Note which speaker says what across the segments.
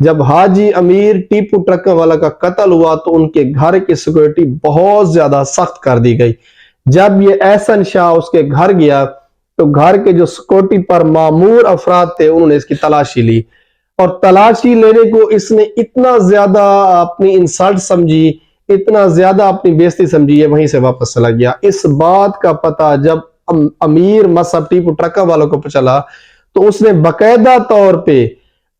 Speaker 1: جب حاجی امیر ٹیپو ٹرکوں والا کا قتل ہوا تو ان کے گھر کی سیکورٹی بہت زیادہ سخت کر دی گئی۔ جب یہ احسن شاہ اس کے گھر گیا تو گھر کے جو سیکورٹی پر مامور افراد تھے انہوں نے اس کی تلاشی لی، اور تلاشی لینے کو اس نے اتنا زیادہ اپنی انسلٹ سمجھی، اتنا زیادہ اپنی بےزتی سمجھی، ہے وہیں سے واپس چلا گیا۔ اس بات کا پتہ جب امیر مصعب ٹیپو ٹرکوں والوں کو چلا تو اس نے باقاعدہ طور پہ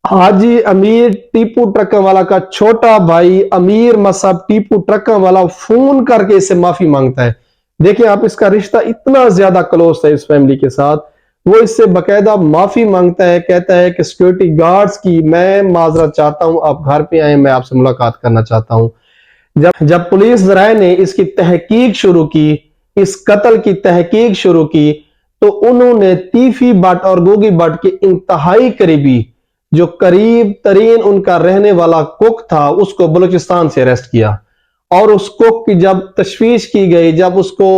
Speaker 1: حاجی امیر ٹیپو ٹرکوں والا کا چھوٹا بھائی امیر مصعب ٹیپو ٹرکوں والا فون کر کے اس سے معافی مانگتا ہے۔ دیکھیں آپ، اس کا رشتہ اتنا زیادہ کلوز ہے اس فیملی کے ساتھ، وہ اس سے باقاعدہ معافی مانگتا ہے، کہتا ہے کہ سیکورٹی گارڈز کی میں معذرت چاہتا ہوں، آپ گھر پہ آئیں، میں آپ سے ملاقات کرنا چاہتا ہوں۔ جب پولیس ذرائع نے اس کی تحقیق شروع کی، اس قتل کی تحقیق شروع کی، تو انہوں نے تیفی بٹ اور گوگی بٹ کے انتہائی قریبی، جو قریب ترین ان کا رہنے والا کوک تھا، اس کو بلوچستان سے اریسٹ کیا، اور اس کوک کی جب تشویش کی گئی، جب اس کو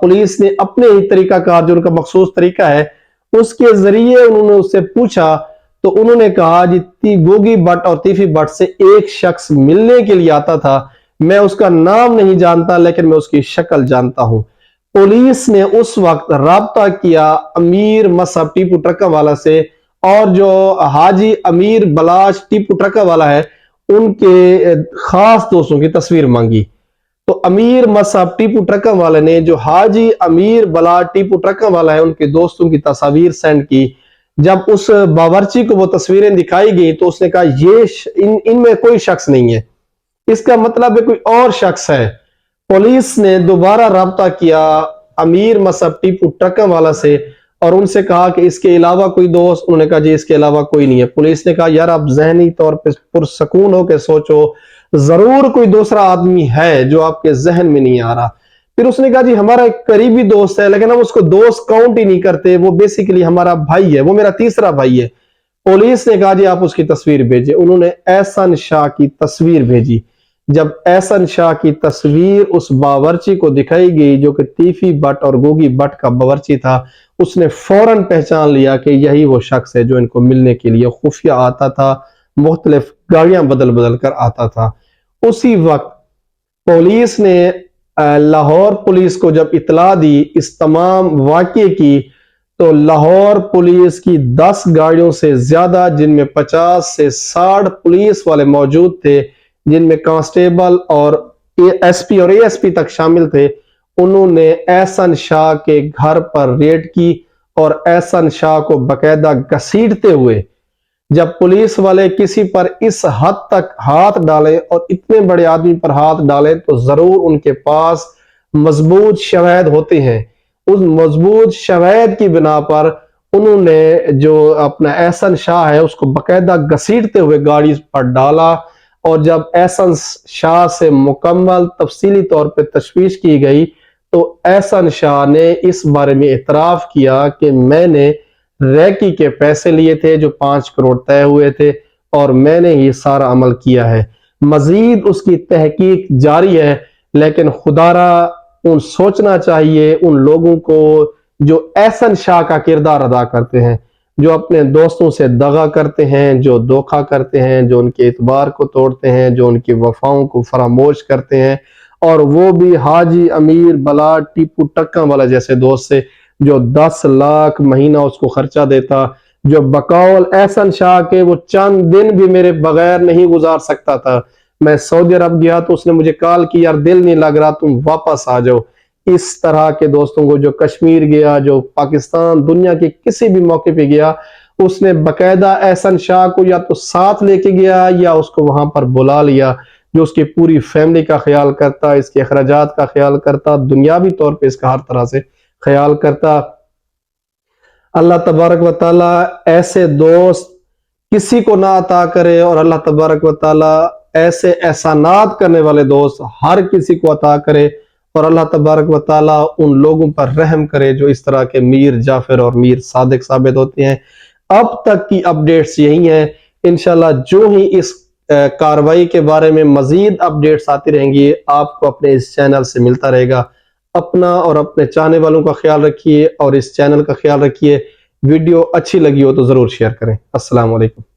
Speaker 1: پولیس نے اپنے ہی طریقہ کار، جو ان کا مخصوص طریقہ ہے، اس کے ذریعے انہوں نے اس سے پوچھا تو انہوں نے کہا جی گوگی بٹ اور تیفی بٹ سے ایک شخص ملنے کے لیے آتا تھا، میں اس کا نام نہیں جانتا لیکن میں اس کی شکل جانتا ہوں۔ پولیس نے اس وقت رابطہ کیا امیر مصعب ٹیپو ٹرکوں والا سے، اور جو حاجی امیر بلاش ٹیپو ٹرکوں والا ہے ان کے خاص دوستوں کی تصویر مانگی، تو امیر مصعب ٹیپو ٹرکوں والے نے جو حاجی امیر بلاش ٹیپو ٹرکوں والا ہے ان کے دوستوں کی تصاویر سینڈ کی۔ جب اس باورچی کو وہ تصویریں دکھائی گئی تو اس نے کہا یہ ان میں کوئی شخص نہیں ہے، اس کا مطلب ہے کوئی اور شخص ہے۔ پولیس نے دوبارہ رابطہ کیا امیر مصعب ٹیپو ٹرکوں والا سے اور ان سے کہا کہ اس کے علاوہ کوئی دوست، انہوں نے کہا جی اس کے علاوہ کوئی نہیں ہے۔ پولیس نے کہا یار آپ ذہنی طور پہ پرسکون ہو کے سوچو، ضرور کوئی دوسرا آدمی ہے جو آپ کے ذہن میں نہیں آ رہا۔ پھر اس نے کہا جی ہمارا ایک قریبی دوست ہے لیکن ہم اس کو دوست کاؤنٹ ہی نہیں کرتے، وہ بیسیکلی ہمارا بھائی ہے، وہ میرا تیسرا بھائی ہے۔ پولیس نے کہا جی آپ اس کی تصویر بھیجیں، انہوں نے احسن شاہ کی تصویر بھیجی۔ جب احسن شاہ کی تصویر اس باورچی کو دکھائی گئی جو کہ تیفی بٹ اور گوگی بٹ کا باورچی تھا، اس نے فوراً پہچان لیا کہ یہی وہ شخص ہے جو ان کو ملنے کے لیے خفیہ آتا تھا، مختلف گاڑیاں بدل بدل کر آتا تھا۔ اسی وقت پولیس نے لاہور پولیس کو جب اطلاع دی اس تمام واقعے کی، تو لاہور پولیس کی 10 گاڑیوں سے زیادہ، جن میں 50 سے 60 پولیس والے موجود تھے، جن میں کانسٹیبل اور ایس پی اور اے ایس پی تک شامل تھے، انہوں نے احسن شاہ کے گھر پر ریڈ کی اور احسن شاہ کو باقاعدہ گھسیٹتے ہوئے، جب پولیس والے کسی پر اس حد تک ہاتھ ڈالیں اور اتنے بڑے آدمی پر ہاتھ ڈالیں تو ضرور ان کے پاس مضبوط شواہد ہوتے ہیں۔ اس مضبوط شواہد کی بنا پر انہوں نے جو اپنا احسن شاہ ہے اس کو باقاعدہ گھسیٹتے ہوئے گاڑی پر ڈالا، اور جب احسن شاہ سے مکمل تفصیلی طور پہ تشویش کی گئی تو احسن شاہ نے اس بارے میں اعتراف کیا کہ میں نے ریکی کے پیسے لیے تھے جو 5 کروڑ طے ہوئے تھے اور میں نے یہ سارا عمل کیا ہے۔ مزید اس کی تحقیق جاری ہے، لیکن خدا را سوچنا چاہیے ان لوگوں کو جو احسن شاہ کا کردار ادا کرتے ہیں، جو اپنے دوستوں سے دغا کرتے ہیں، جو دھوکہ کرتے ہیں، جو ان کے اعتبار کو توڑتے ہیں، جو ان کی وفاؤں کو فراموش کرتے ہیں، اور وہ بھی حاجی امیر بلاش ٹیپو ٹرکوں والا جیسے دوست سے جو 10 لاکھ مہینہ اس کو خرچہ دیتا، جو بقول احسن شاہ کے وہ چند دن بھی میرے بغیر نہیں گزار سکتا تھا۔ میں سعودی عرب گیا تو اس نے مجھے کال کی یار دل نہیں لگ رہا تم واپس آ جاؤ۔ اس طرح کے دوستوں کو، جو کشمیر گیا، جو پاکستان دنیا کے کسی بھی موقع پہ گیا، اس نے باقاعدہ احسن شاہ کو یا تو ساتھ لے کے گیا یا اس کو وہاں پر بلا لیا، جو اس کی پوری فیملی کا خیال کرتا، اس کے اخراجات کا خیال کرتا، دنیاوی طور پہ اس کا ہر طرح سے خیال کرتا۔ اللہ تبارک و تعالی ایسے دوست کسی کو نہ عطا کرے، اور اللہ تبارک و تعالی ایسے احسانات کرنے والے دوست ہر کسی کو عطا کرے، اور اللہ تبارک و تعالی ان لوگوں پر رحم کرے جو اس طرح کے میر جعفر اور میر صادق ثابت ہوتے ہیں۔ اب تک کی اپڈیٹس یہی ہیں، انشاءاللہ جو ہی اس کاروائی کے بارے میں مزید اپڈیٹس آتی رہیں گی آپ کو اپنے اس چینل سے ملتا رہے گا۔ اپنا اور اپنے چاہنے والوں کا خیال رکھیے اور اس چینل کا خیال رکھیے۔ ویڈیو اچھی لگی ہو تو ضرور شیئر کریں۔ السلام علیکم۔